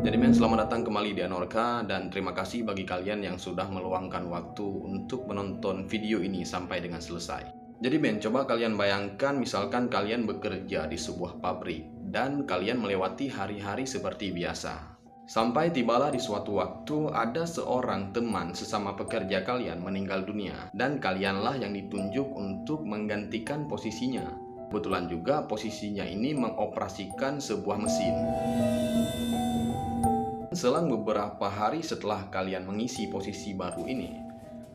Jadi men, selamat datang kembali di Anorka dan terima kasih bagi kalian yang sudah meluangkan waktu untuk menonton video ini sampai dengan selesai. Jadi men, coba kalian bayangkan misalkan kalian bekerja di sebuah pabrik dan kalian melewati hari-hari seperti biasa. Sampai tibalah di suatu waktu ada seorang teman sesama pekerja kalian meninggal dunia dan kalianlah yang ditunjuk untuk menggantikan posisinya. Kebetulan juga posisinya ini mengoperasikan sebuah mesin. Selang beberapa hari setelah kalian mengisi posisi baru ini,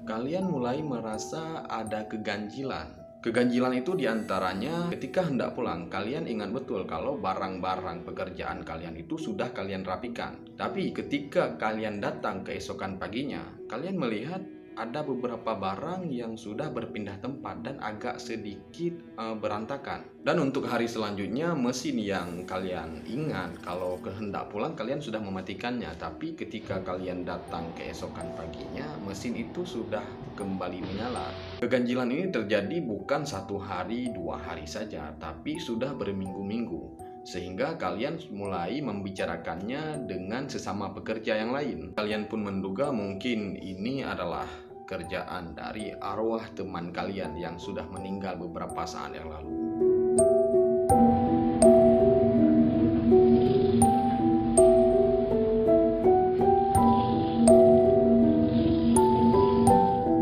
kalian mulai merasa ada keganjilan. Keganjilan itu diantaranya ketika hendak pulang, kalian ingat betul kalau barang-barang pekerjaan kalian itu sudah kalian rapikan. Tapi ketika kalian datang keesokan paginya, kalian melihat ada beberapa barang yang sudah berpindah tempat dan agak sedikit berantakan. Dan untuk hari selanjutnya, mesin yang kalian ingat kalau kehendak pulang kalian sudah mematikannya. Tapi ketika kalian datang keesokan paginya, mesin itu sudah kembali menyala. Keganjilan ini terjadi bukan 1 hari, 2 hari saja, tapi sudah berminggu-minggu. Sehingga kalian mulai membicarakannya dengan sesama pekerja yang lain. Kalian pun menduga mungkin ini adalah kerjaan dari arwah teman kalian yang sudah meninggal beberapa saat yang lalu.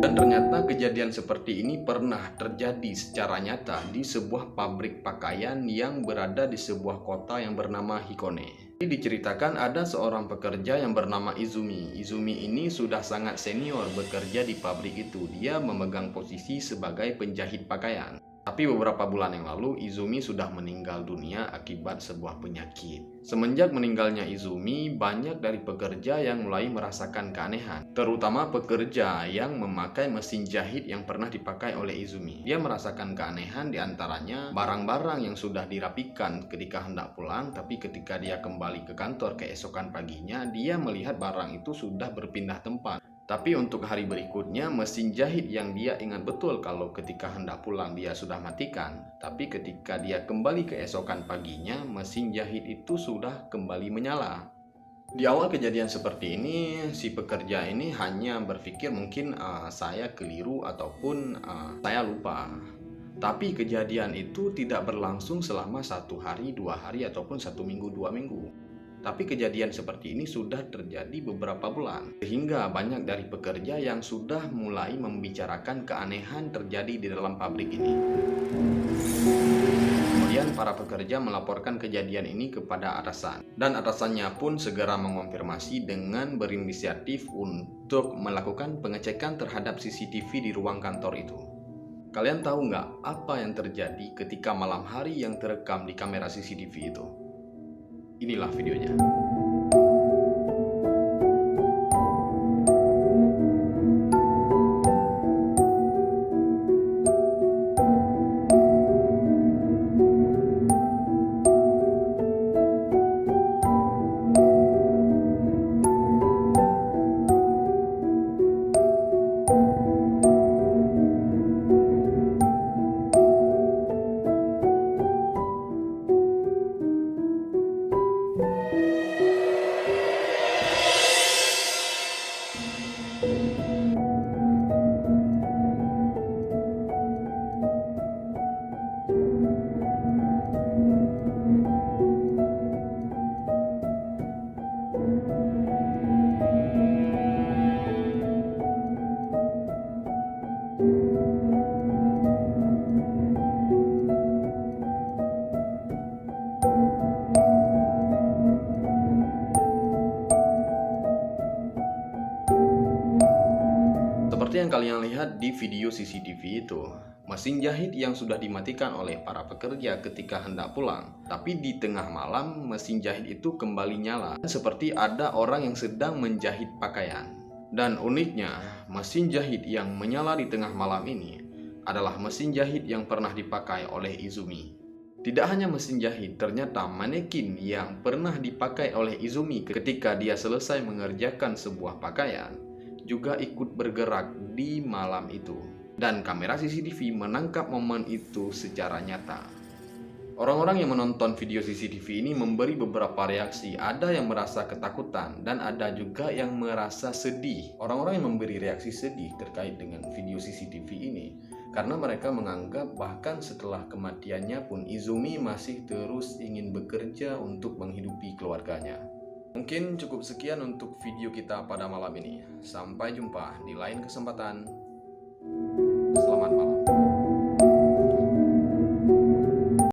Dan ternyata kejadian seperti ini pernah terjadi secara nyata di sebuah pabrik pakaian yang berada di sebuah kota yang bernama Hikone. Diceritakan ada seorang pekerja yang bernama Izumi. Izumi ini sudah sangat senior bekerja di pabrik itu. Dia memegang posisi sebagai penjahit pakaian. Tapi beberapa bulan yang lalu, Izumi sudah meninggal dunia akibat sebuah penyakit. Semenjak meninggalnya Izumi, banyak dari pekerja yang mulai merasakan keanehan. Terutama pekerja yang memakai mesin jahit yang pernah dipakai oleh Izumi. Dia merasakan keanehan diantaranya barang-barang yang sudah dirapikan ketika hendak pulang, tapi ketika dia kembali ke kantor keesokan paginya, dia melihat barang itu sudah berpindah tempat. Tapi untuk hari berikutnya, mesin jahit yang dia ingat betul kalau ketika hendak pulang dia sudah matikan. Tapi ketika dia kembali keesokan paginya, mesin jahit itu sudah kembali menyala. Di awal kejadian seperti ini, si pekerja ini hanya berpikir mungkin saya keliru ataupun saya lupa. Tapi kejadian itu tidak berlangsung selama 1 hari, 2 hari, ataupun 1 minggu, 2 minggu. Tapi kejadian seperti ini sudah terjadi beberapa bulan, sehingga banyak dari pekerja yang sudah mulai membicarakan keanehan terjadi di dalam pabrik ini. Kemudian para pekerja melaporkan kejadian ini kepada atasan, dan atasannya pun segera mengonfirmasi dengan berinisiatif untuk melakukan pengecekan terhadap CCTV di ruang kantor itu. Kalian tahu nggak apa yang terjadi ketika malam hari yang terekam di kamera CCTV itu? Inilah videonya. Seperti yang kalian lihat di video CCTV itu, mesin jahit yang sudah dimatikan oleh para pekerja ketika hendak pulang. Tapi di tengah malam, mesin jahit itu kembali nyala, seperti ada orang yang sedang menjahit pakaian. Dan uniknya, mesin jahit yang menyala di tengah malam ini adalah mesin jahit yang pernah dipakai oleh Izumi. Tidak hanya mesin jahit, ternyata manekin yang pernah dipakai oleh Izumi ketika dia selesai mengerjakan sebuah pakaian juga ikut bergerak di malam itu. Dan kamera CCTV menangkap momen itu secara nyata. Orang-orang yang menonton video CCTV ini memberi beberapa reaksi. Ada yang merasa ketakutan dan ada juga yang merasa sedih. Orang-orang yang memberi reaksi sedih terkait dengan video CCTV ini karena mereka menganggap bahkan setelah kematiannya pun Izumi masih terus ingin bekerja untuk menghidupi keluarganya. Mungkin cukup sekian untuk video kita pada malam ini. Sampai jumpa di lain kesempatan. Selamat malam.